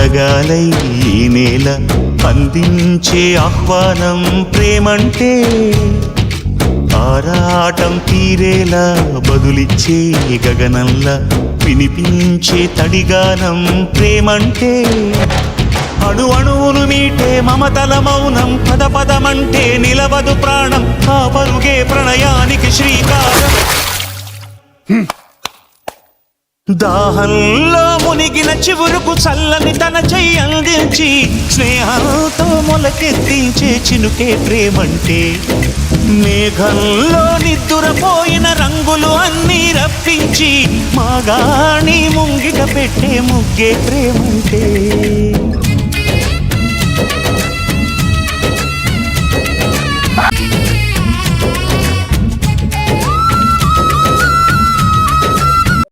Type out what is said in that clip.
వడగాలై ఈ నేల అందించే ఆహ్వానం ప్రేమంటే ఆరాటం తీరేలా బదులిచ్చే గగనంలా వినిపించే తడిగానం ప్రేమంటే అణు అణువును మీటే మమతల మౌనం పద పదమంటే నిలవదు ప్రాణం ఆ పరుగే ప్రణయానికి శ్రీకారం దాహంలో మునిగిన చివురుకు చల్లని తన చెయ్యి అందించి స్నేహంతో మొలకెత్తించే చినుకే ప్రేమంటే మేఘంలో నిద్దురపోయిన రంగులు అన్నీ రప్పించి మాగాణి ముంగిట పెట్టే ముగ్గే ప్రేమంటే